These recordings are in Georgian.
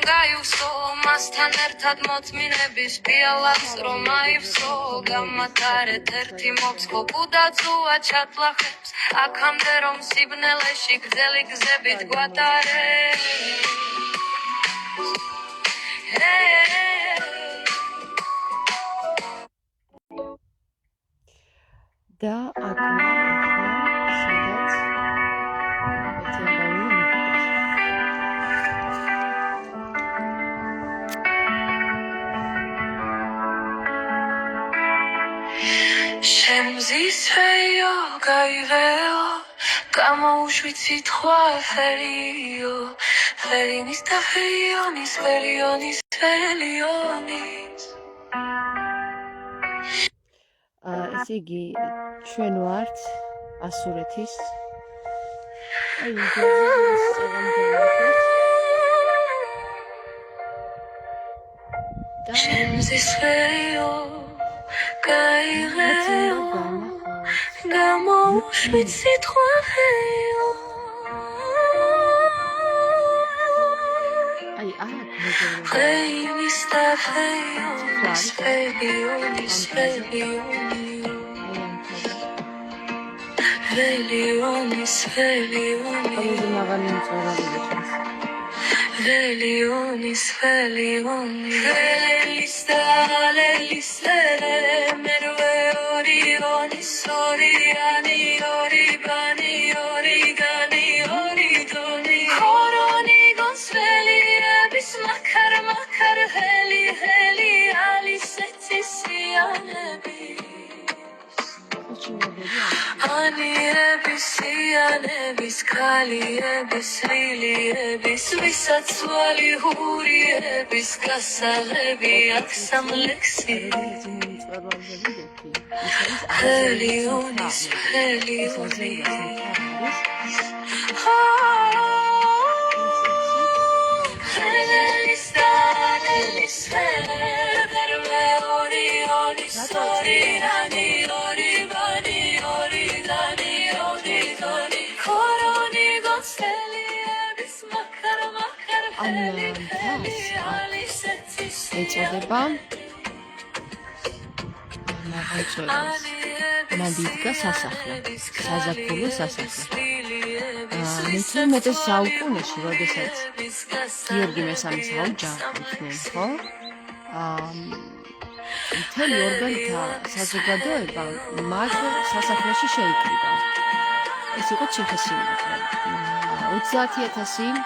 გაივსო მასთან ერთად მოწმინების პიალაც რომ აივსო გამატარეთ ერთი მოცხო კუდაცუა ჩატლახებს აქამდე რომ სიბნელეში გრძელი გზებით გვატარე და აკმა სადაც შემზისვეიო გაიღეო გამოუშვით სიტყვა ფერიო ფერინის და ფერიონის ფერიონის ფერიონის ესე იგი ჩვენ ვართ ასურეთის აი ინტერნეტის და შემზისვეიო გაიღეო გამოუშვით სიტყვა ფერიო აი ფერინის და ფერიონის ფერიონის Velionis, Velionis, Velionis, Velista, Lelisere, Merve, Orionis, Oriani, Oribani, Origani, Oridoni, Coronigos, Veliebis, Makar, Makar, Heli, Heli, Alicetis, Ianebis. Aniebis, Ianebis, Kaliebis, Liliebis, Viსაც ვალი ჰურიების, გასაღები აქ სამლექსი. Helionis, Helionis. Helis da Helis, Verve Orionis, Oriani, Oribani, Origani, Oridoni, Coronigos, Heliebis, Makar, Makar, Heli, Heli, Alicetis, ეწოდება მანდიდგა სასახლე, საზაფხულო სასახლე. მე-19 საუკუნეში, როდესაც გიორგი მესამის აუჯანყდნენ, ხო? მთელი ორბელთა საზოგადოება მათ სასახლეში შეიკრიბა. ეს იყო ციხესიმაგრე. 30,000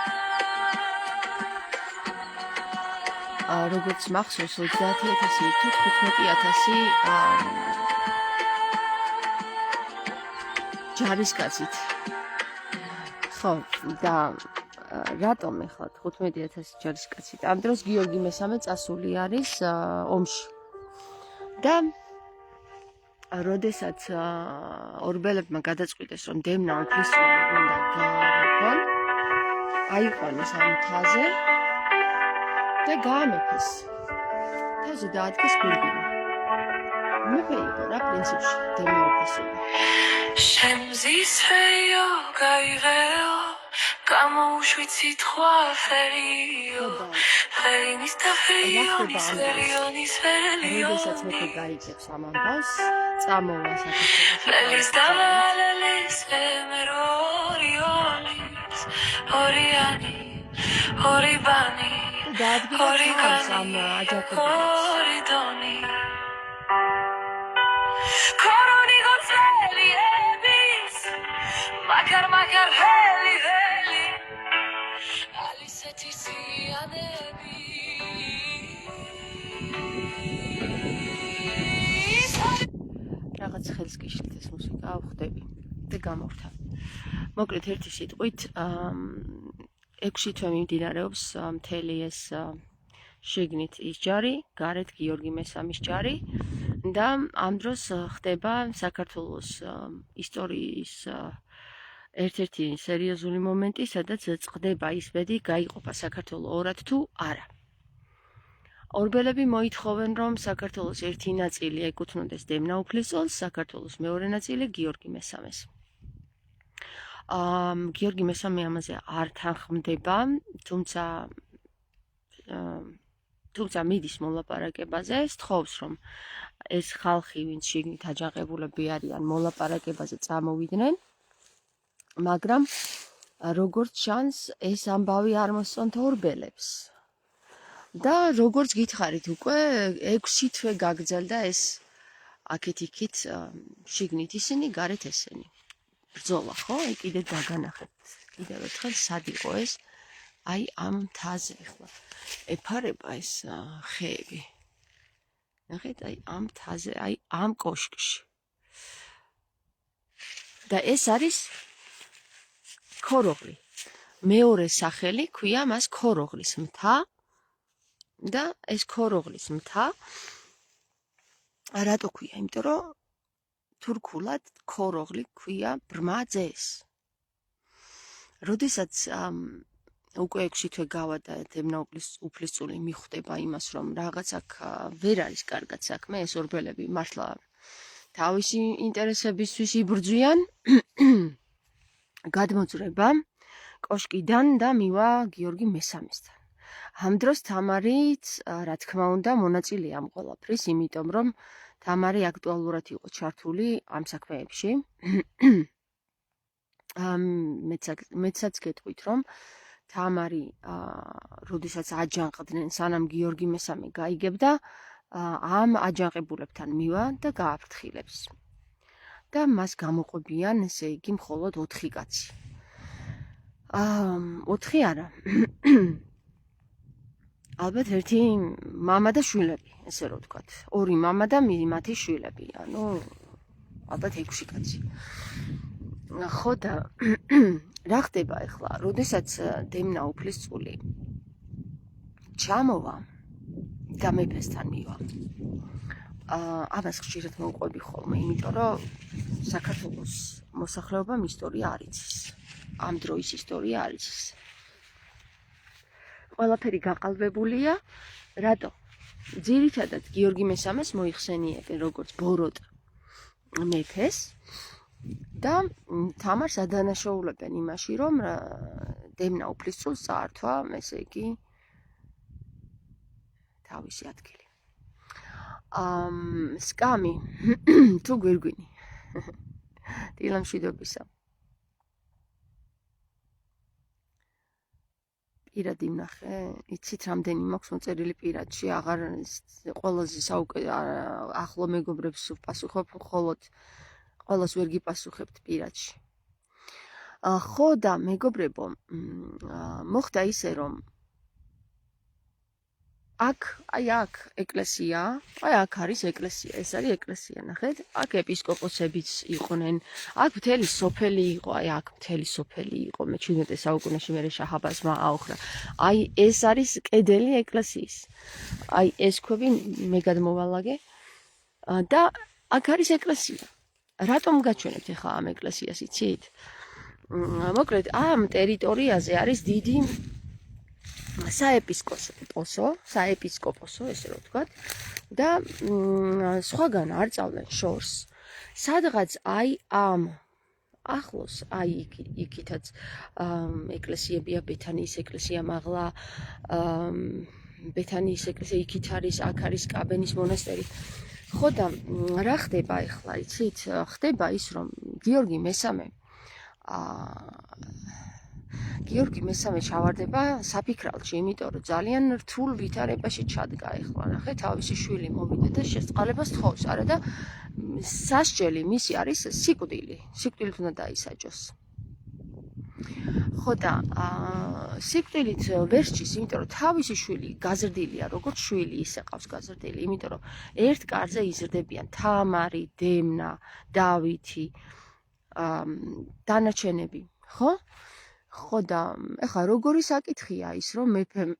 როგორც მახსოვს 30,000 თუ 15,000 ჯარისკაცით. ხო, და რატომ ეხლა 15,000 ჯარისკაცით? ამ დროს გიორგი მესამე წასული არის ომში. და როდესაც ორბელებმა გადაწყვიტეს, რომ დემნა უფლისწული უნდა გააყონ, აიყვანეს ამ მთაზე და გაამეფეს. თაზე დაადგეს გვირგვინი. მეფე იყო რა პრინციპში დემნა უფლისწული. შემზისვეიო გაიღეო გამოუშვით სიტყვა ფერიო ფერინის და ფერიონის ფერიონის როდესაც მეფე გაიგებს ამ ამბავს, წამოვა საქართველოში. ლელის და ლელის მერორიონის ორიანი ორიბანი დაადგეს ამ აჯანყებას. ოridoni Coronigos, Veliebis, Makar, Makar, Heli, Heli, Alicetis, Ianebis. რაღაც ხელს გიშლით ეს მუსიკა ავხდები და გამოვთავ. მოკლედ ერთი სიტყვით 6 თვე მიმდინარეობს მთელი ეს შიგნით ის ჯარი, გარეთ გიორგი მესამის ჯარი და ამ დროს ხდება საქართველოს ისტორიის ერთ-ერთი სერიოზული მომენტი, სადაც წყდება ის ბედი, გაიყოფა საქართველო ორად თუ არა. ორბელები მოითხოვენ, რომ საქართველოს ერთი ნაწილი ეკუთვნოდეს დემნა უფლისწულს, საქართველოს მეორე ნაწილი გიორგი მესამეს. გიორგი მესამე ამაზე არ თანხმდება, თუმცა თუმცა მიდის მოლაპარაკებაზე, სთხოვს რომ ეს ხალხი, ვინც შიგნით აჯანყებულები არიან, მოლაპარაკებაზე წამოვიდნენ, მაგრამ როგორც ჩანს, ეს ამბავი არ მოსწონთ ორბელებს. და როგორც გითხარით უკვე 6 თვე გაგრძელდა ეს აქეთ-იქით შიგნით ისინი, გარეთ ესენი. ბრძოლა, ხო? კიდე დაგანახეთ. კიდევ ერთხელ სად იყო ეს? აი ამ მთაზე ახლა ეფარება ეს ხეები. ნახეთ, აი ამ მთაზე, აი ამ კოშკში. და ეს არის ქოროღლი. მეორე სახელი ქვია მას ქოროღლის მთა. და ეს ქოროღლის მთა რატო ქვია? იმიტომ რომ თურქულად ქოროღლი ქვია ბრმა ძეს. როდესაც უკვე 6 თვე გავა და დემნა უფლისწული მიხვდება იმას, რომ რაღაც აქ ვერ არის კარგად საქმე, ეს ორბელები მართლა თავისი ინტერესებისთვის იბრძვიან, გადმოძრება კოშკიდან და მივა გიორგი მესამესთან. ამ დროს თამარიც, რა თქმა უნდა, მონაწილეა ამ ყველაფრის, იმიტომ რომ თამარი აქტუალურად იყო ჩართული ამ საქმეებში. მეცაც გეტყვით, რომ თამარი, როდესაც აჯანყდნენ, სანამ გიორგი მესამე გაიგებდა, ამ აჯანყებულებთან მივა და გააფრთხილებს. და მას გამოყვებიან, ესე იგი, მხოლოდ 4 კაცი. 4 არა. ალბათ ერთი მამა და შვილები, ესე რომ ვთქვათ. 2 მამა და მათი შვილები, ანუ ალბათ 6 კაცი. ხო და რა ხდება ახლა? როდესაც დემნა უფლისწული ჩამოვა და მეფესთან მივა. ამას ხშირად მოვყვები ხოლმე, იმიტომ რომ საქართველოს მოსახლეობამ ისტორია არ იცის. ამ დროის ისტორია არ იცის. ყველაფერი გაყალბებულია, რატო? ძირითადად გიორგი მესამეს მოიხსენიებენ როგორც ბოროტ მეფეს და თამარს ადანაშაულებენ იმაში, რომ დემნა უფლისწულს წაართვა, ესე იგი, თავისი ადგილი. სკამი თუ გვირგვინი. დილამშვიდობისა. პირადი ვნახე, იცით რამდენი მაქვს მოწერილი პირადში, აღარ ყველაზე ახლო მეგობრებს ვპასუხობ, მხოლოდ ყველას ვერ გიპასუხებთ პირადში. ხო და მეგობრებო, მოხდა ისე, რომ აქ ეკლესია, აი აქ არის ეკლესია, ეს არის ეკლესია, ნახეთ, აქ ეპისკოპოსებიც იყვნენ, აქ მთელი სოფელი იყო, აი აქ მთელი სოფელი იყო, მე-17 საუკუნეში მერე შაჰ-აბასმა აოხრა. აი ეს არის კედელი ეკლესიის. აი ეს ქვები მე გადმოვალაგე და აქ არის ეკლესია. რატომ გაჩვენებთ ახლა ამ ეკლესიას, იცით? მოკლედ, ამ ტერიტორიაზე არის დიდი საეპისკოპოსო, ესე რომ ვთქვათ, და სხვაგან არ წავდნენ შორს. სადღაც აი ამ ახლოს, აი იქითაც ეკლესიებია, ბეთანიის ეკლესია მაღლა, ბეთანიის ეკლესია იქით არის, აქ არის კაბენის მონასტერი. ხო და რა ხდება ახლა, იცით? ხდება ის, რომ გიორგი მესამე ჩავარდება საფიქრალში, იმიტომ რომ ძალიან რთულ ვითარებაში ჩადგა ახლა. ნახე, თავისი შვილი მოვიდა და შესწყალებას თხოვს, არა და სასჯელი მისი არის სიკვდილი. სიკვდილით უნდა დაისაჯოს. ხო და სიკვდილით ვერ სჯის, იმიტომ რომ თავისი შვილი გაზრდილია, როგორც შვილი ისე ყავს გაზრდილი, იმიტომ რომ ერთ კარზე იზრდებიან თამარი, დემნა, დავითი, დანარჩენები, ხო? ხო და ეხლა როგორი საკითხია ის, რომ მეფემ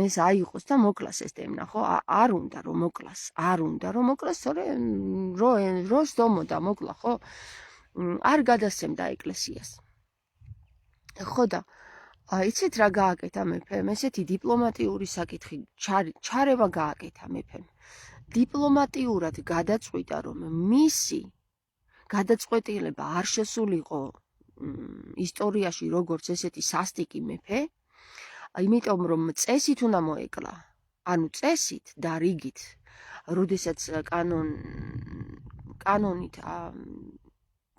ეს აიღოს და მოკლას ეს დემნა, ხო? არ უნდა რომ მოკლას, თორე როს დომოდა მოკლა, ხო? არ გადასცემდა ეკლესიას. ხო და იცით რა გააკეთა მეფემ? ესეთი დიპლომატიური საკითხი ჩარევა გააკეთა მეფემ. დიპლომატიურად გადაწყვიტა, რომ მისი გადაწყვეტილება არ შესულიყო ისტორიაში როგორც ესეთი სასტიკი მეფე, იმიტომ რომ წესით უნდა მოეკლა. ანუ წესით და რიგით. როდესაც კანონით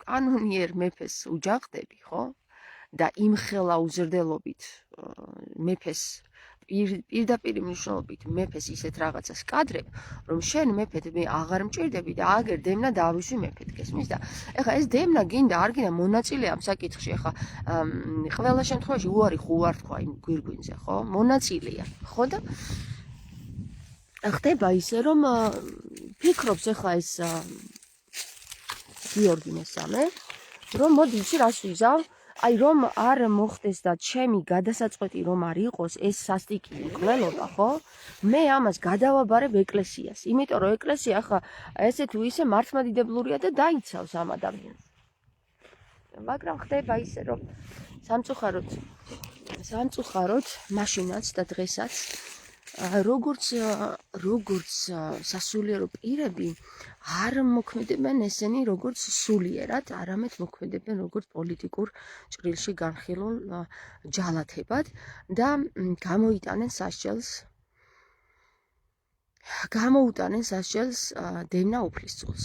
კანონიერ მეფეს უჯახდები, ხო? და იმხელა უზრდელობით მეფეს პირდაპირ მნიშვნელობით მეფეს ისეთ რაღაცას კადრებ, რომ შენ მეფედ მე აღარ მჭირდები და აგერ დემნა დავისვი მეფედ, გესმის და ეხლა ეს დემნა გინდა არ გინდა მონაწილე ამ საკითხში, ეხლა ყველა შემთხვევაში უარი ხუარ თქვა იმ გვირგვინზე, ხო? მონაწილეა, ხო და ხდება ისე რომ ფიქრობს ეხლა ეს გიორგი მესამე, რომ მოდი იცი რას ვიზავ, აი რომ არ მოხდეს და ჩემი გადასაწყვეტი რომ არ იყოს ეს სასტიკი მკვლელობა, ხო? მე ამას გადავაბარებ ეკლესიას. იმიტომ რომ ეკლესია ახლა ესე თუ ისე მართლმადიდებლურია და დაიცავს ამ ადამიანს. მაგრამ ხდება ისე რომ სამწუხაროდ მაშინაც და დღესაც როგორც სასულიერო პირები არ მოქმედებენ ესენი როგორც სულიერად, არამედ მოქმედებენ როგორც პოლიტიკურ ჭრილში განხილულ ჯალათებად და გამოუტანენ სასჯელს დემნა უფლისწულს.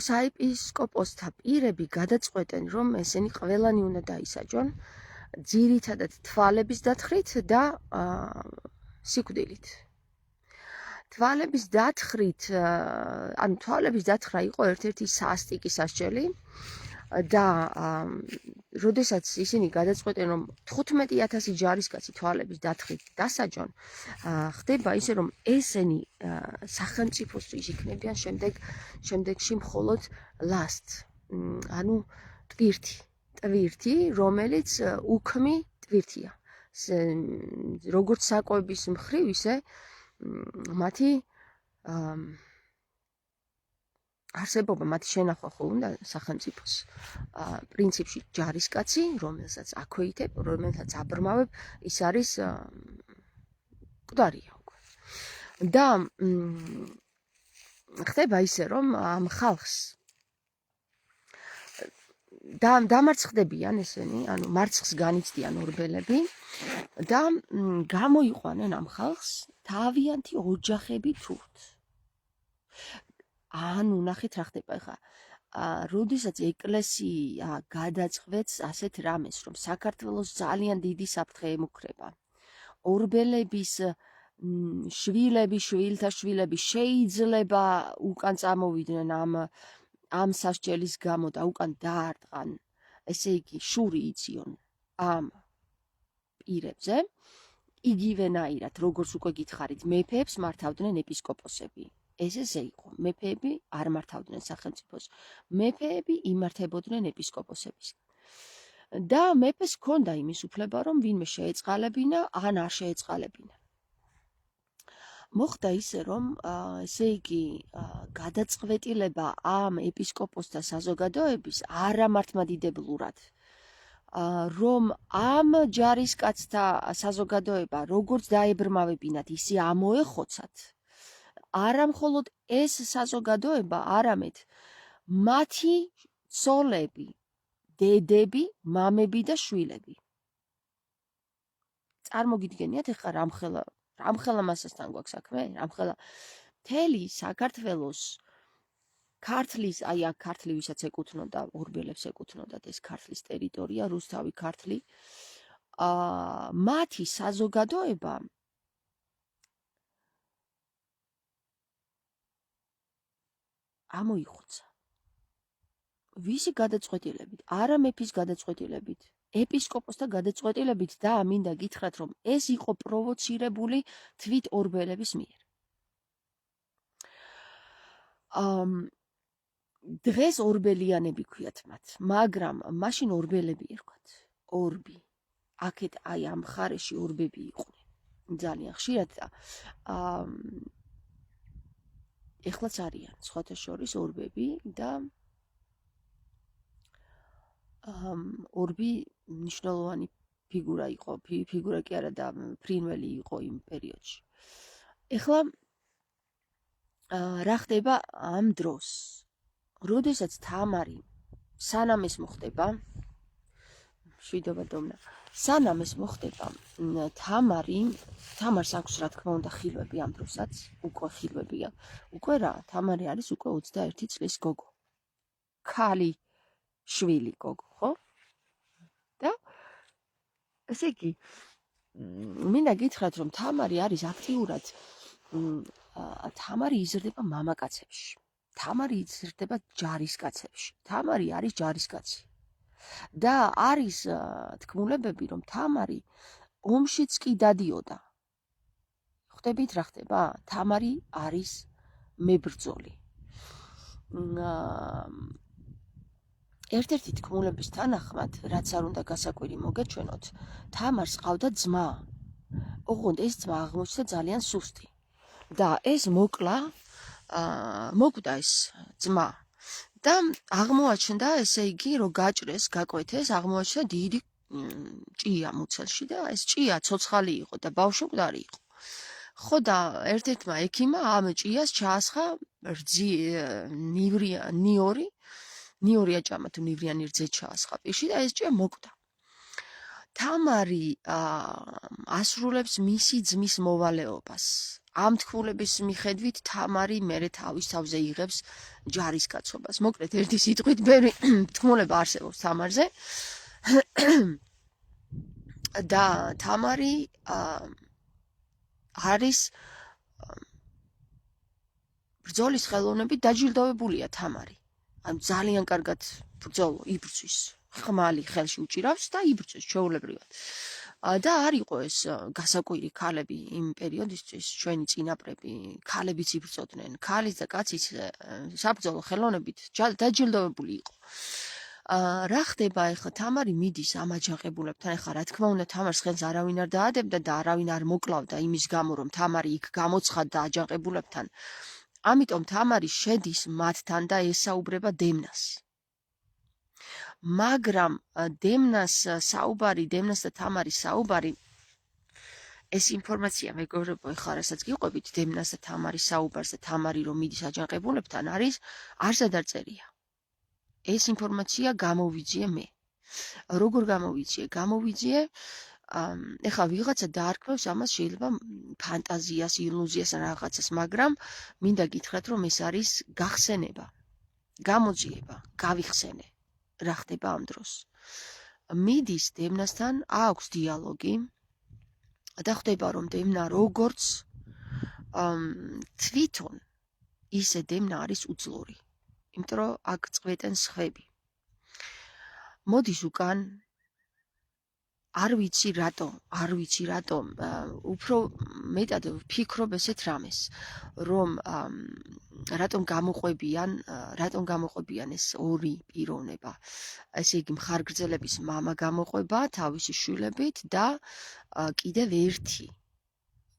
საეპისკოპოსთა პირები გადაწყვეტენ, რომ ესენი ყველანი უნდა დაისაჯონ. ძირითადად თვალების დათხრით და სიკვდილით. თვალების დათხრა იყო ერთ-ერთი სასტიკი სასჯელი და როდესაც ისინი გადაწყვეტენ, რომ 15,000 ჯარისკაცი თვალების დათხრით დასაჯონ, ხდება ისე, რომ ესენი სახელმწიფოსთვის იქნებიან შემდეგში მხოლოდ last, ანუ ტვირთი, რომელიც უქმი ტვირთია. როგორც საკვების მხრივ, ისე მათი არსებობა, მათი შენახვა ხო უნდა სახელმწიფოს პრინციპში ჯარისკაცი, რომელსაც აქვეითებ, რომელსაც აბრმავებ, ის არის მკვდარია უკვე. და ხდება ისე, რომ ამ ხალხს დამარცხდებიან ესენი, ანუ მარცხს განიცდიან ორბელები და გამოიყვანენ ამ ხალხს თავიანთი ოჯახები თურთ. ანუ ნახეთ რა ხდება ახლა. როდესაც ეკლესია გადაწყვეტს ასეთ რამეს, რომ საქართველოს ძალიან დიდი საფრთხე ემუქრება. ორბელების შვილები, შვილთა შვილები შეიძლება უკან წამოვიდნენ ამ სასჯელის გამო და უკან დაარტყან, ესე იგი შური იწიონ ამ პირებზე, იგივენაირად, როგორც უკვე გითხარით, მეფეებს მართავდნენ ეპისკოპოსები. ესე იყო, მეფეები არ მართავდნენ სახელმწიფოს, მეფეები იმართებოდნენ ეპისკოპოსებისგან. და მეფეს ჰქონდა იმის უფლება, რომ ვინმე შეეწყალებინა, ან არ შეეწყალებინა. მოხდა ისე, რომ ესე იგი გადაწყვეტილება ამ ეპისკოპოსთა საზოგადოების არამართლმადიდებლურად, რომ ამ ჯარისკაცთა საზოგადოება როგორც დაებრმავებინათ, ისე ამოეხოცათ, არა მხოლოდ ეს საზოგადოება, არამედ მათი ცოლები, დედები, მამები და შვილები. წარმოგიდგენიათ ახლა რამხელა მასასთან გვაქვს საქმე, რამხელა მთელი საქართველოს ქართლის, აი აქ ქართლი ვისაც ეკუთვნოდა, ორბელებს ეკუთვნოდათ ეს ქართლის ტერიტორია, რუსთავი ქართლი, მათი საზოგადოება ამოიხოცა. ვისი გადაწყვეტილებით? არა მეფის გადაწყვეტილებით, ეპისკოპოსთა გადაწყვეტილებით და მინდა გითხრათ, რომ ეს იყო პროვოცირებული თვით ორბელების მიერ. დღეს ორბელიანები ქვიათ მათ, მაგრამ მაშინ ორბელები ერქვათ. ორბი. აქეთ აი ამ მხარეში ორბები იყვნენ. ძალიან ხშირად ეხლაც არიან სხვათა შორის ორბები და ორბი მნიშვნელოვანი ფიგურა იყო, ფიგურა კი არა და ფრინველი იყო იმ პერიოდში. ეხლა რა ხდება ამ დროს? როდესაც თამარი სანამ ეს მოხდება, შვიდობა დომნა. სანამ ეს მოხდება, თამარს აქვს რა თქმა უნდა ხილვები ამ დროსაც, უკვე ხილვებია. უკვე რა, თამარი არის უკვე 21 წლის გოგო. ქალი შვილი გოგო, ხო? და ესე იგი, მინდა გითხრათ, რომ თამარი არის აქტიურად თამარი იზრდება მამაკაცებში. თამარი იზრდება ჯარისკაცებში. თამარი არის ჯარისკაცი. და არის თქმულებები, რომ თამარი ომშიც კი დადიოდა. ხვდებით რა ხდება? თამარი არის მებრძოლი. ერთ-ერთი თქმულების თანახმად, რაც არ უნდა გასაკვირი მოგეჩვენოთ, თამარს ყავდა ძმა. ოღონდ ეს ძმა აღმოჩნდა ძალიან სუსტი. და ეს მოკვდა ეს ძმა. და აღმოაჩნდა, ესე იგი, რომ გაჭრეს, გაკვეთეს, აღმოაჩნდა დიდი ჭია მუცელში და ეს ჭია ცოცხალი იყო და ბავშვობდარი იყო. ხო და ერთ-ერთმა ექიმმა ამ ჭიას ჩაასხა ნიური აჭამა თუ ნივრიანი რძე ჩაასხა პირში და ეს ჭია მოკვდა. თამარი ასრულებს მისი ძმის მოვალეობას. ამ თქმულების მიხედვით თამარი მერე თავის თავზე იღებს ჯარისკაცობას. მოკლედ ერთი სიტყვით ბევრი თქმულება არსებობს თამარზე. და თამარი არის ბრძოლის ხელოვნებით დაჯილდოვებულია თამარი. ან ძალიან კარგად იბრძვის. ხმალი ხელში უჭირავს და იბრძვის ჩვეულებრივად. და არ იყო ეს გასაკვირი ქალები იმ პერიოდისთვის, ჩვენი წინაპრები, ქალებიც იბრძოდნენ. ქალის და კაცის საბრძოლო ხელოვნებით დაჯილდოვებული იყო. რა ხდება ახლა? თამარი მიდის ამ აჯანყებულებთან. ახლა რა თქმა უნდა, თამარს ხელს არავინ არ დაადებდა და არავინ არ მოკლავდა იმის გამო, რომ თამარი იქ გამოცხადდა აჯანყებულებთან. ამიტომ თამარი შედის მათთან და ესაუბრება დემნას. მაგრამ დემნას და თამარის საუბარი, ეს ინფორმაცია მეგობრებო, ეხლა რასაც გიყვებით დემნას და თამარის საუბარს და თამარი რომ მიდის აჯანყებულებთან არის, არსად არ წერია. ეს ინფორმაცია გამოვიძიე მე. როგორ გამოვიძიე? ეხლა ვიღაცა დაარქმევს ამას, შეიძლება ფანტაზიას, ილუზიას რაღაცას, მაგრამ მინდა გითხრათ, რომ ეს არის გახსენება, გამოძიება, გავიხსენე. რა ხდება ამ დროს? მიდის დემნასთან, აქვს დიალოგი და ხდება, რომ დემნა როგორც თვითონ ისე დემნა არის უძლური. იმიტომ რომ აქ წვეტენ სხვები. მოდის უკან, არ ვიცი რატომ, უფრო მეტად ვფიქრობ ესეთ რამეს, რომ რატომ გამოყვებიან ეს ორი პიროვნება. ესე იგი, მხარგრძელების მამა გამოყვება თავისი შვილებით და კიდევ ერთი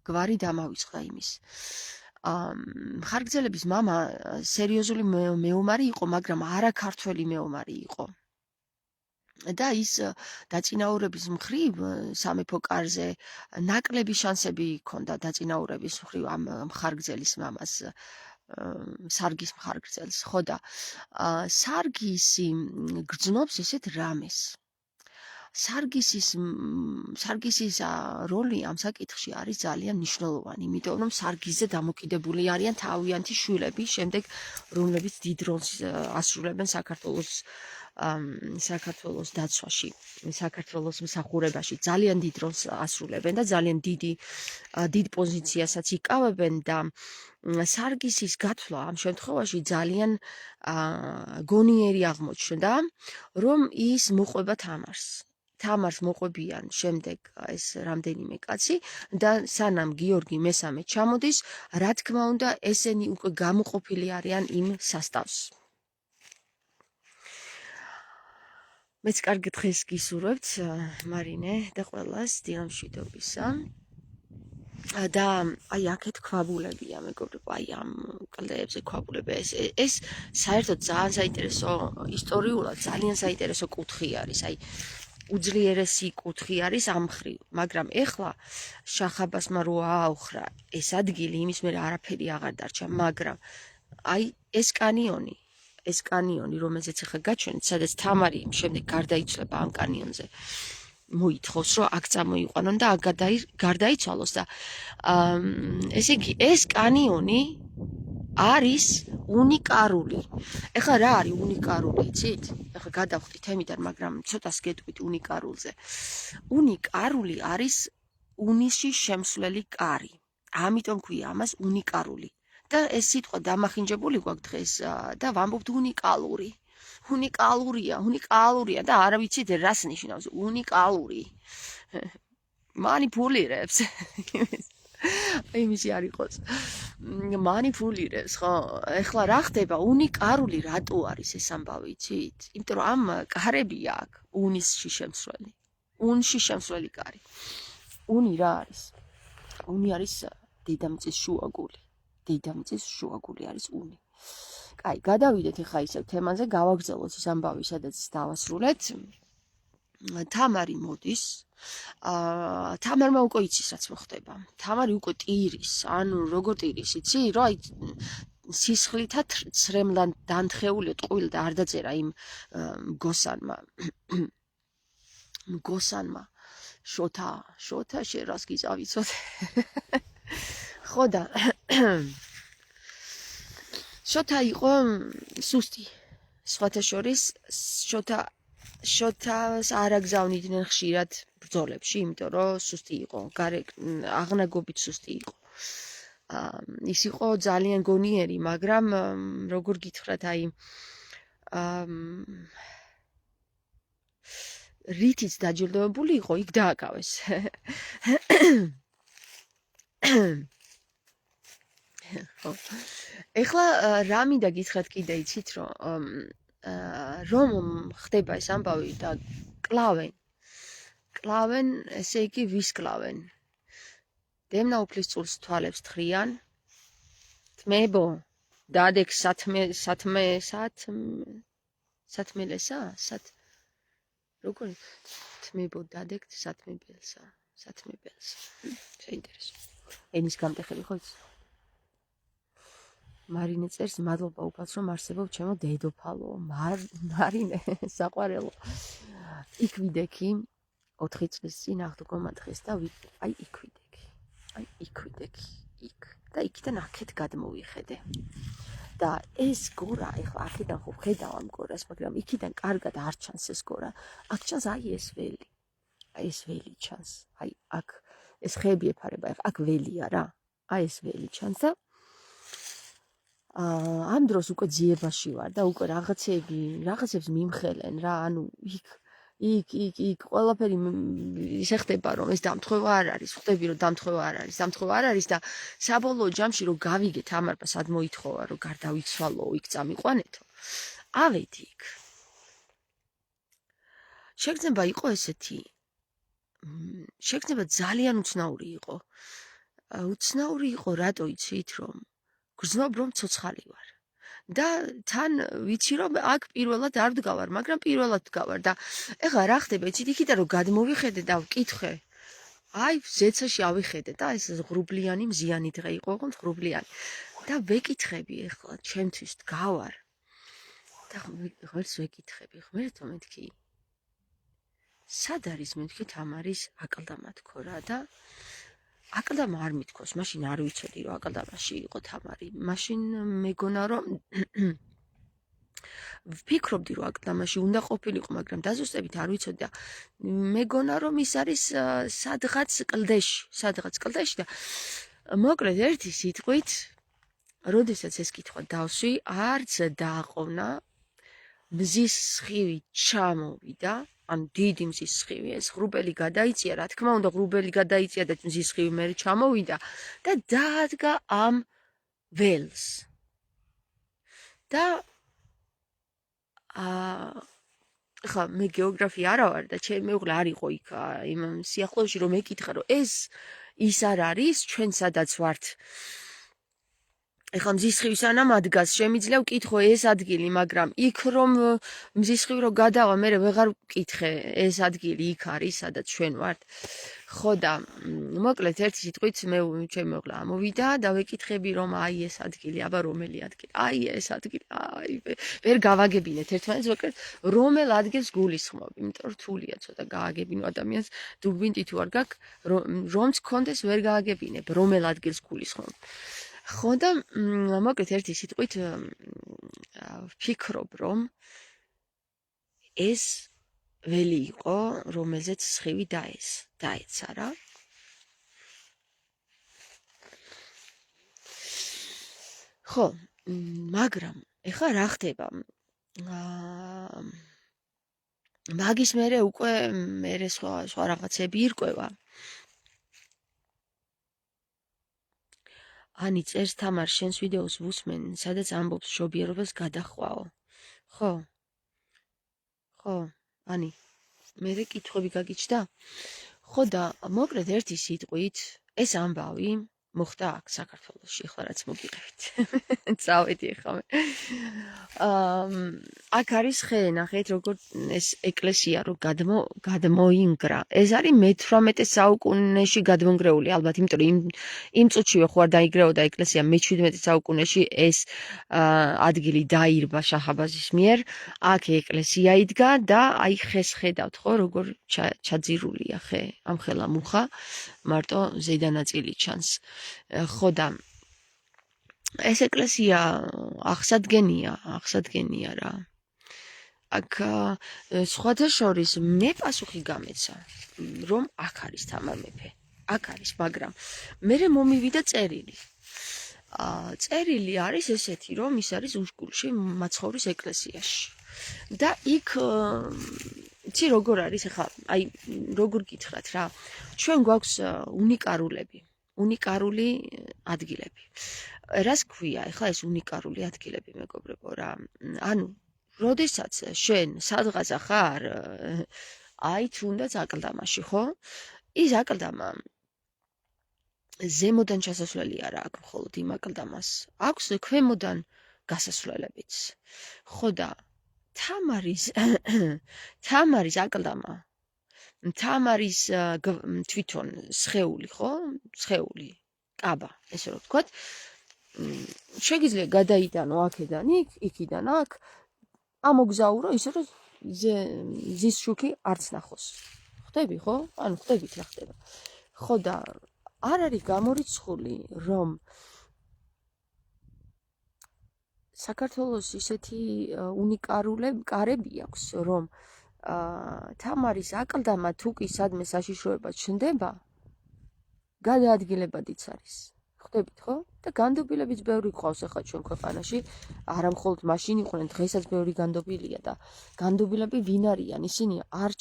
გვარი დამავიწყდა იმის. მხარგრძელების მამა სერიოზული მეომარი იყო, მაგრამ არა ქართველი მეომარი იყო. და ის დაწინაურების მხრივ სამეფო კარზე ნაკლები შანსები ჰქონდა დაწინაურების მხრივ ამ მხარგრძელის მამას, სარგის მხარგრძელს. ხო და სარგისი გრძნობს ესეთ რამეს. სარგისის როლი ამ საკითხში არის ძალიან მნიშვნელოვანი, იმიტომ რომ სარგისზე დამოკიდებული არიან თავიანთი შვილები, შემდეგ რომლებიც დიდ როლს ასრულებენ საქართველოს დაცვაში, საქართველოს მსახურებაში, ძალიან დიდ როლს ასრულებენ და ძალიან დიდ პოზიციასაც იკავებენ და სარგისის გათვლა ამ შემთხვევაში ძალიან გონიერი აღმოჩნდა, რომ ის მოყვება თამარს. თამარს მოყვებიან შემდეგ ეს რამდენიმე კაცი და სანამ გიორგი მესამე ჩამოდის, რა თქმა უნდა, ესენი უკვე გამოყოფილი არიან იმ სასტავს. მეც კარგი დღეს გისურვებთ, მარინე და ყველას დილამშვიდობისა. და აი აქეთ ქვაბულებია, მეგობრებო, აი ამ კლდეებზე ქვაბულება. ეს საერთოდ ძალიან საინტერესო, ისტორიულად ძალიან საინტერესო კუთხე არის. აი უძლიერესი კუთხე არის ამ მხრივ, მაგრამ ეხლა შახ-აბასმა რო ააოხრა ეს ადგილი, იმის მერე არაფერი აღარ დარჩა, მაგრამ აი ეს კანიონი, ეს კანიონი, რომელზეც ახლა გაჩვენეთ, სადაც თამარი შემდეგ გარდაიცვლება ამ კანიონზე. მოითხოვს, რომ აქ წამოიყვანონ და აქ გარდაიცვალოს და ესე იგი, ეს კანიონი არის უნიკალური. ეხლა რა არის უნიკალური, იცით? ეხლა გადავხდით თემიდან, მაგრამ ცოტას გეტყვით უნიკარულზე. უნიკარული არის უნიში შემსვლელი კარი. ამიტომ ქვია ამას უნიკარული. და ეს სიტყვა დამახინჯებული გვაქვს დღეს და ვამბობთ უნიკალური. უნიკალურია და არ ვიცით რას ნიშნავს უნიკალური. манипулირებს. იმისი არ იყოს. манипулირებს, ხო? ეხლა რა ხდება? უნიკარული რატო არის ეს ამბავი, იცით? იმიტომ რომ ამ კარები აქვს უნისში შემსვლელი. უნში შემსვლელი კარი. უნი რა არის? უნი არის დედამიწის შუაგული. დედამიწის შუაგული არის უნი. კაი, გადავიდეთ ახლა ისევ თემაზე, გავაგრძელოთ ის ამბავი, სადაც დავასრულეთ. თამარი მოდის. თამარმა უკვე იცის რაც მოხდება. თამარი უკვე ტირის, ანუ როგორ ტირის, იცი? რა სისხლითა ცრემლად დანთხეული ტყუილ და არ დაწერა იმ მგოსანმა შოთა შენ რას გიწავიცოთ. ხო და შოთა იყო სუსტი. სხვათა შორის შოთას არ აგზავნიდნენ ხშირად ბრძოლებში, იმიტომ რომ სუსტი იყო, აღნაგობით სუსტი იყო. ის იყო ძალიან გონიერი, მაგრამ როგორ გითხრათ, აი რითიც დაჯილდოებული იყო, იქ დააკავეს. ეხლა რა მინდა გითხრათ კიდე, იცით რომ ხდება ეს ამბავი და კლავენ, ესე იგი ვის კლავენ? დემნაუფლის წულს თვალებს თხრიან. თმებო, დადეკ სათმელესა? როგორ? თმებო, დადეკ სათმებელსა. შეინტერესო. ენის გამტეხები ხო იცი? მარინე წერს, მადლობა უფალს, რომ არსებობ ჩემო დედოფალო, მარინე, საყვარელო. იქ ვიდექი 4 წლის წინ აღდგომა დღეს და აი იქ ვიდექი. და იქიდან აქეთ გადმოვიხედე. და ეს გორა, ეხლა აქედან ხო ხედავ ამ გორას, მაგრამ იქიდან კარგად არ ჩანს ეს გორა. აქ ჩანს აი ეს ველი. აი ეს ველი ჩანს. აი აქ ეს ხეები ეფარება, აქ ველია რა. აი ეს ველი ჩანს და ამ დროს უკვე ძიებაში ვარ და უკვე რაღაცებს მიმხელენ რა, ანუ იქ ყველაფერი ისე ხდება, რომ ეს დამთხევა არ არის, ხვდები რომ დამთხევა არ არის და საბოლოო ჯამში რომ გავიგე თამარმა სად მოითხოვა რომ გარდავიცვალო, იქ წამიყვანეთო. ავედი იქ. შეგრძნება იყო ესეთი. შეგრძნება ძალიან უცნაური იყო. უცნაური იყო რატო იცით რომ გრძნობ რომ ცოცხალი ვარ. და თან ვიცი რომ აქ პირველად არ ვდგავარ, მაგრამ პირველად ვდგავარ და ეხლა რა ხდება, იცით, იქიდან რომ გადმოვიხედე და ვკითხე. აი, ზეცაში ავიხედე და ეს ღრუბლიანი მზიანი დღე იყო, ღრუბლიანი. და ვეკითხები ეხლა, ჩემთვის ვდგავარ. და ღმერთს ვეკითხები, ღმერთო მეთქი. სად არის მეთქი თამარის აკლდამა თქო რა და აკლდამა არ მithქოს, მაშინ არ ვიცოდი რომ აკლდამაში იყო თამარი. მაშინ მეგონა რომ ვფიქრობდი რომ აკლდამაში უნდა ყოფილიყო, მაგრამ დაზუსტებით არ ვიცოდი და მეგონა რომ ის არის სადღაც კლდეში და მოკლედ ერთი სიტყვით, როდესაც ეს კითხვა დავსვი, არც დააყოვნა, მზის სხივი ჩამოვიდა. ან დიდი მზის სხივი, ეს ღრუბელი გადაიწია, რა თქმა უნდა, ღრუბელი გადაიწია და მზის სხივი მე ჩამოვიდა და დაადგა ამ ველს. და ხა მე გეოგრაფი არა ვარ და ჩემი მეუღლე არ იყო იქ იმ სიახლოვეში რომ ეკითხა რომ ეს ის არ არის ჩვენ სადაც ვართ. ეხლა მზის სხივი სანამ ადგას, შემიძლია ვკითხო ეს ადგილი, მაგრამ იქ რომ მზის სხივი რომ გადავა, მე ვეღარ ვკითხე ეს ადგილი იქ არის, სადაც ჩვენ ვართ. ხო და მოკლედ ერთი სიტყვით ჩემი მოკლა ამოვიდა და ვეკითხები რომ აი ეს ადგილი, აბა რომელი ადგილი? აი ეს ადგილი, აი ვერ გავაგებინეთ ერთმანეთს, მოკლედ რომელ ადგილს გულისხმობ, იმიტომ რომ რთულია ცოტა გააგებინო ადამიანს, დუგვინტი თუ არ გაქვს, რომც გქონდეს ვერ გააგებინებ, რომელ ადგილს გულისხმობ. ხო და მოკლედ ერთი სიტყვით ვფიქრობ რომ ეს ველი იყო, რომელზეც სხივი დაეცა რა. ხო, მაგრამ ეხლა რა ხდება? მაგის მერე უკვე სხვა რაღაცები ირკვევა. ანი წერს თამარ შენს ვიდეოს ვუსმენ, სადაც ამბობს მშობიარობას გადახვაო. ხო. ანი, მერე კითხვები გაგიჩნდა? ხო და მოკლედ ერთი სიტყვით ეს ამბავი მოხდა აქ საქართველოში, ახლა რაც მოგიყევით. წავედი ახლა მე. აქ არის ხე, ნახეთ როგორ ეს ეკლესია რო გადმოინგრა. ეს არის მე-18 საუკუნეში გადმონგრეული, ალბათ, იმიტომ რომ იმ წუთშივე ხო არ დაინგრეოდა ეკლესია მე-17 საუკუნეში ეს ადგილი დაირბა შაჰაბაზის მიერ. აქ ეკლესია იდგა და აი ხეს ხედავთ ხო როგორ ჩაძირულია ხე, ამხელა მუხა, მარტო ზედანაწილი ჩანს. ხო და ეს ეკლესია აღსადგენია რა. აქ სხვათა შორის მე პასუხი გამეცა, რომ აქ არის თამარ მეფე. აქ არის, მაგრამ მერე მომივიდა წერილი. წერილი არის ესეთი, რომ ის არის უშკულში მაცხოვრის ეკლესიაში. და იქ იცი როგორ არის ახლა, აი როგორ გითხრათ რა. ჩვენ გვაქვს უნიკარული ადგილები. რას ქვია ახლა ეს უნიკარული ადგილები, მეგობრებო რა? ანუ როდესაც შენ სადღაცა ხარ, აი თუნდაც აკლდამაში, ხო? ის აკლდამა ზემოდან ჩასასვლელი არა აქვს მხოლოდ იმ აკლდამას. აქვს ქვემოდან გასასვლელებიც. ხო და თამარის აკლდამა, თამარის თვითონ სხეული, ხო? სხეული, კაბა, ესე რომ ვთქვათ, შეგიძლია გადაიტანო აქედან იქიდან აქ, ამოგზაურო ისე რომ ზის შუქი არც ნახოს. ხვდები, ხო? ანუ ხვდებით რა ხდება. ხო და არ არის გამორიცხული, რომ საქართველოს ისეთი უნიკარები აქვს, რომ თამარის აკლდამა თუ კი სადმე საშიშროება ჩნდება, გადაადგილებადიც არის. ხვდებით, ხო? და განდობილებიც ბევრი გვყავს ახლა ჩვენ ქვეყანაში, არა მხოლოდ მაშინ იყვნენ, დღესაც ბევრი განდობილია და განდობილები ვინ არიან? ისინი არ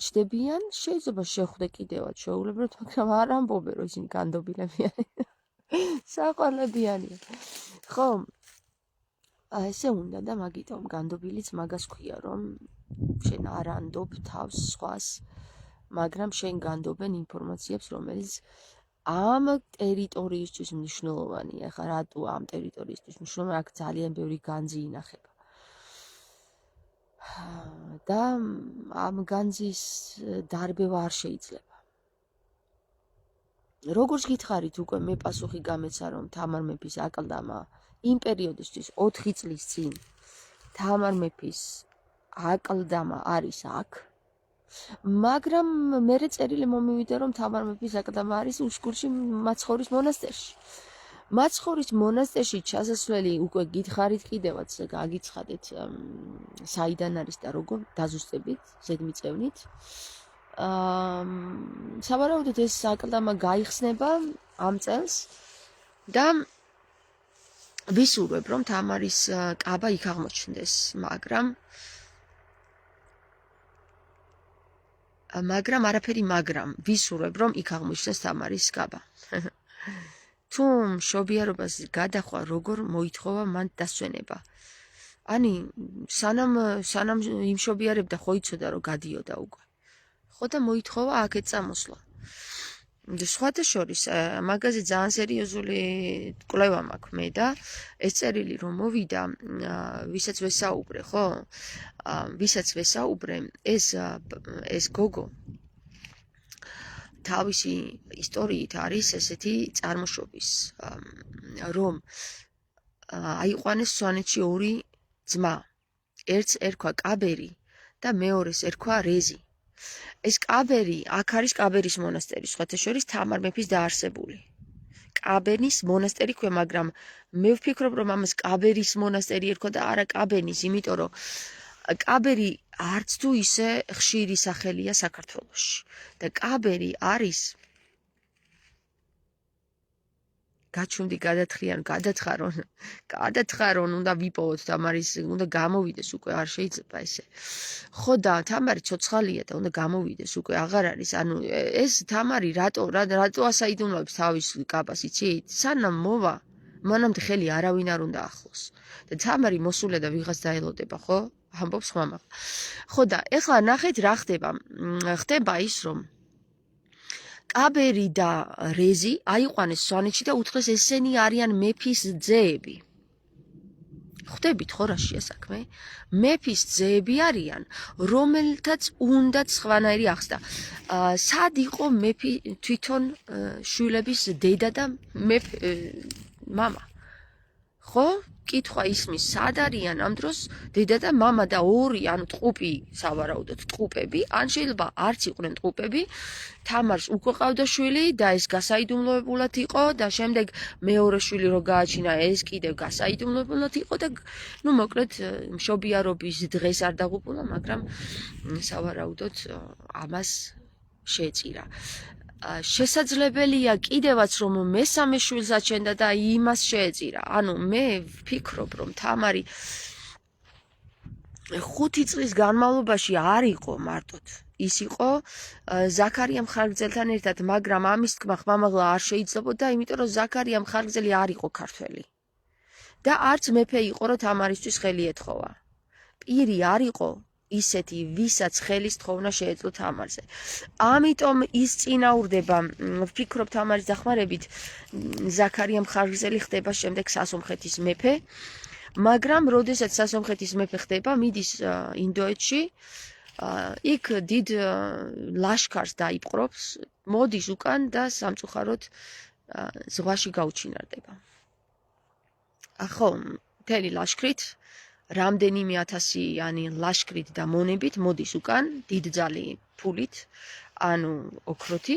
ჩდებიან, შეიძლება შეხვდე კიდევაც შეუულებრად, მაგრამ არ ამბობენ, რომ ისინი განდობილები არიან. საყვარლებიანია. ხო, ესე უნდა და მაგიტომ განდობილიც მაგას ქვია, რომ შენ არ ანდობ თავს სხვას, მაგრამ შენ განდობენ ინფორმაციებს, რომელიც ამ ტერიტორიისთვის მნიშვნელოვანია. ხა რატო ამ ტერიტორიისთვის მნიშვნელოვანია? აქ ძალიან ბევრი განძი ინახება. და ამ განძის დარბევა არ შეიძლება. როგორც გითხარით, უკვე მე პასუხი გამეცა, რომ თამარ მეფის აკლდამა იმ პერიოდისთვის 4 წლის წინ თამარ მეფის აკლდამა არის აქ. მაგრამ მერე წერილი მომივიდა, რომ თამარ მეფის აკლდამა არის უშკულში მაცხოვრის მონასტერში. მაცხოვრის მონასტერში ჩასასვლელი უკვე გითხარით კიდევაც გაგიცხადეთ საიდან არის და როგორ დაზუსტებით, ზედმიწევნით. სავარაუდოდ ეს აკლდამა გაიხსნება ამ წელს და ვისურვებ, რომ თამარის კაბა იქ აღმოჩნდეს, მაგრამ არაფერი მაგრამ, ვისურვებ, რომ იქ აღმოჩნდეს თამარის კაბა. თუ მშობიარობას გადახვა როგორ მოითხოვა მან დასვენება. ანი სანამ იმშობიარებდა ხო იცოდა რომ გადიოდა უკვე. ხო და მოითხოვა აქეთ წამოსვლა. სხვათა შორის მაგაზე ძალიან სერიოზული კვლევა მაქვს მე და ეს წერილი რომ მოვიდა, ვისაც ვესაუბრე, ხო? ვისაც ვესაუბრე, ეს გოგო თავისი ისტორიით არის ესეთი წარმოშობის, რომ აიყვანეს სვანეთში ორი ძმა. ერთს ერქვა კაბერი და მეორეს ერქვა რეზი. ეს კაბერი, აქ არის კაბერის მონასტერი, სხვათა შორის თამარ მეფის დაარსებული. კაბენის მონასტერი ქვია, მაგრამ მე ვფიქრობ, რომ ამას კაბერის მონასტერი ერქვა და არა კაბენის, იმიტომ რომ კაბერი არც თუ ისე ხშირი სახელია საქართველოში. და კაბერი არის გაჩუნდი გადათხარონ, უნდა ვიპოვოთ თამარის, უნდა გამოვიდეს უკვე, არ შეიძლება ესე. ხო და თამარი ცოცხალია და უნდა გამოვიდეს უკვე, აღარ არის. ანუ ეს თამარი რატო ასაიდუმლოებს თავის კაბას, იცით? სანამ მოვა, მანამდე ხელი არავინ არ უნდა ახლოს. და თამარი მოსულა და ვიღაც დაელოდება, ხო? ამბობს ხმამა. ხო და ეხლა ნახეთ რა ხდება. ხდება ის, რომ კაბერი და რეზი აიყვანეს სვანეთში და უთხრეს ესენი არიან მეფის ძეები. ხვდებით ხო რა შეასაქმე? მეფის ძეები არიან, რომელთაც უნდათ სხვანაირი ახსნა. სად იყო მეფი თვითონ შვილების დედა და მამა? ხო? კითხვა ისმის, სად არიან ამ დროს დედა და მამა და ორი, ანუ ტყუპი, სავარაუდოდ ტყუპები, ან შეიძლება არც იყვნენ ტყუპები, თამარს უკვე ყავდა შვილი და ეს გასაიდუმლოებულად იყო და შემდეგ მეორე შვილი რო გააჩინა, ეს კიდევ გასაიდუმლოებულად იყო და ნუ მოკლედ მშობიარობის დღეს არ დაღუპულა, მაგრამ სავარაუდოდ ამას შეეწირა. შესაძლებელია კიდევაც რომ მესამე შვილს აჩენდა და იმას შეეწირა. ანუ მე ვფიქრობ რომ თამარი 5 წლის განმავლობაში არ იყო მარტოდ. ის იყო ზაქარია მხარგრძელთან ერთად, მაგრამ ამის თქმა ხმამაღლა არ შეიძლებოდა, იმიტომ რომ ზაქარია მხარგრძელი არ იყო ქართველი. და არც მეფე იყო რომ თამარისთვის ხელი ეთხოვა. პირი არ იყო ისეთი, ვისაც ხელის თხოვნა შეეძლო თამარზე. ამიტომ ის წინაურდება, ვფიქრობ თამარის დახმარებით, ზაქარია მხარგრძელი ხდება შემდეგ სასომხეთის მეფე, მაგრამ როდესაც სასომხეთის მეფე ხდება, მიდის ინდოეთში, იქ დიდ ლაშქარს დაიპყრობს, მოდის უკან და სამწუხაროდ ზღვაში გაუჩინარდება. ხო, მთელი ლაშქრით რამდენიმე ათასიანი ლაშქრით და მონებით მოდის უკან, დიდძალი ფულით, ანუ ოქროთი,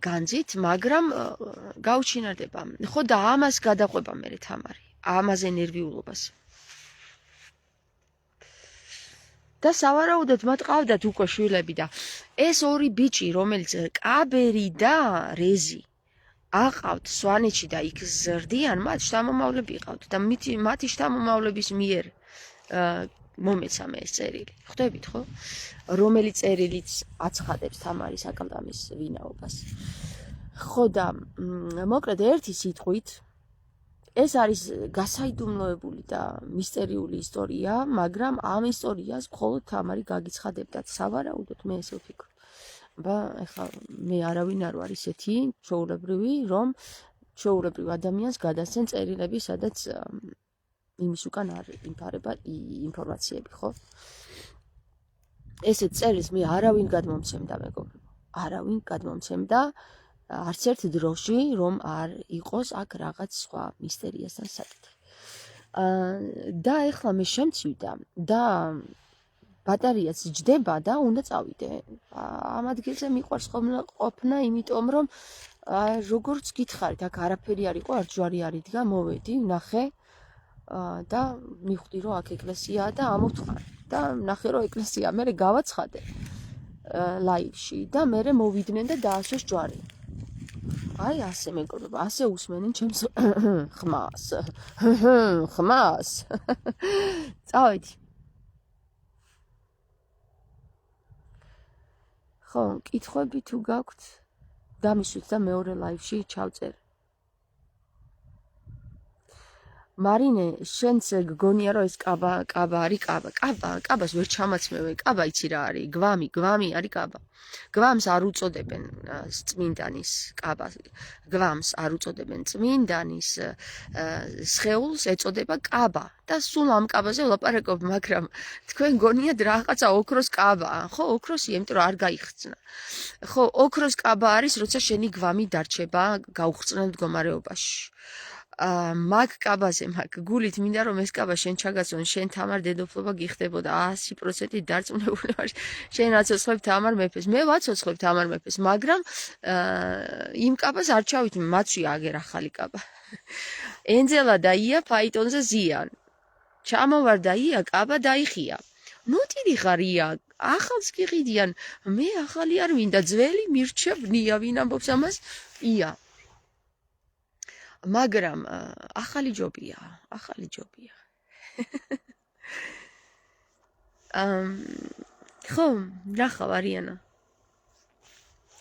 განძით, მაგრამ გაუჩინარდება. ხო და ამას გადაყვება მერე თამარი, ამაზე ნერვიულობას. და სავარაუდოდ მათ ყავდათ უკვე შვილები და ეს ორი ბიჭი, რომელიც კაბერი და რეზი აყავთ სვანეთში და იქ ზრდიან, მათ შთამომავლები ყავთ და მათი შთამომავლების მიერ მომეცამა ეს წერილი. ხვდებით ხო? რომელიც წერილიც აცხადებს თამარის აკლდამის ვინაობას. ხო და მოკლედ ერთი სიტყვით ეს არის გასაიდუმლოებული და მისტერიული ისტორია, მაგრამ ამ ისტორიას მხოლოდ თამარი გაგიცხადებდა. სავარაუდოდ მე ესე ვფიქრობ. ეხლა მე არავინ არ ვარ ისეთი ჩვეულებრივი, რომ ჩვეულებრივ ადამიანს გადასცენ წერილები, სადაც იმის უკან არ იმფარება ინფორმაციები, ხო? ესეთ წერილს მე არავინ გადმომცემდა, მეგობრებო. არავინ გადმომცემდა არც ერთ დროში, რომ არ იყოს აქ რაღაც სხვა მისტერიასთან საკითხი. და ეხლა მე შემცივდა და ბატარეაც ჯდება და უნდა წავიდე. ამ ადგილზე მიყვარს ყოფნა, იმიტომ რომ როგორც გითხარით, აქ არაფერი არ იყო, არ ჯვარი არ იდგა, მოვედი, ნახე და მივხვდი რომ აქ ეკლესიაა და ამოვთხარ. და ნახე რომ ეკლესია, მე გავაცხადე ლაივში და მე მოვიდნენ და დაასვეს ჯვარი. აი ასე მეგობრებო, ასე უსმენენ ჩემს ხმას. ხმას. წავედი. ხო, კითხვები თუ გაქვთ, დამისვით და მეორე ლაივში ჩავწერ. მარინე, შენც გგონია რომ ეს კაბა არის კაბას ვერ ჩამაცმევენ. კაბა იცი რა არის? გვამი არის კაბა. გვამს არ უწოდებენ წმინდანის კაბას. გვამს არ უწოდებენ წმინდანის სხეულს ეწოდება კაბა. და სულ ამ კაბაზე ვლაპარაკობ, მაგრამ თქვენ გონიათ რაღაცა ოქროს კაბაა, ხო? ოქროსი, იმიტომ რომ არ გაიხსნა. ხო, ოქროს კაბა არის, როცა შენი გვამი დარჩება გაუხრწნელ მდგომარეობაში. მაგ კაბაზე, მაგ გულით მინდა რომ ეს კაბა შენ ჩაგაცვენ, შენ თამარ დედოფლობა გიხდებოდა 100% დარწმუნებული ვარ. შენ აცოცხლებ თამარ მეფეს, მე ვაცოცხლებ თამარ მეფეს, მაგრამ იმ კაბას არ ჩავითმ, მათში აგერ ახალი კაბა. ენძელა და ია ფაიტონზე ზიან. ჩამოვარ და ია კაბა დაიხია. ნოტირი ხარია, ახალს გიყიდიან, მე ახალი არ მინდა, ძველი მირჩევ ნია, ვინ ამბობს ამას? ია. მაგრამ ახალი ჯობია. ხო, ნახავ არიანა.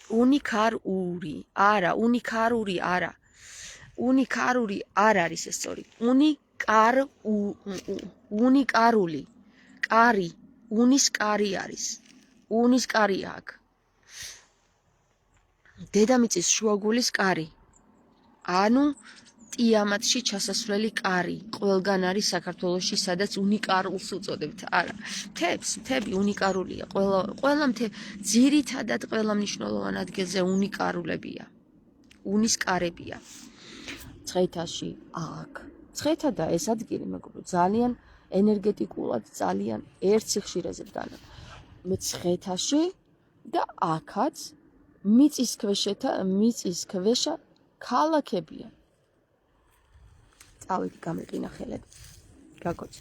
უნიკარული არ არის ეს სწორი. უნიკარული. კარი, უნის კარი არის. უნის კარი აქვს. დედამიწის შუაგულის კარი. ანუ ტიამატში ჩასასვლელი კარი. ყველგან არის საქართველოში, სადაც უნიკარულს უწოდებთ. არა, მთები უნიკარულია. ყველა ძირითადად ყველა მნიშვნელოვან ადგილზე უნიკარულებია. უნის კარებია. ცხეთაში აქ. ცხეთა და ეს ადგილი, მეგობრო, ძალიან ენერგეტიკულად ძალიან ერთ სიხშირეზე დგანან. მცხეთაში და აქაც მიწის ქვეშა ქალაქებია. წავედი გამიყინა ხელები. გაგოჩ.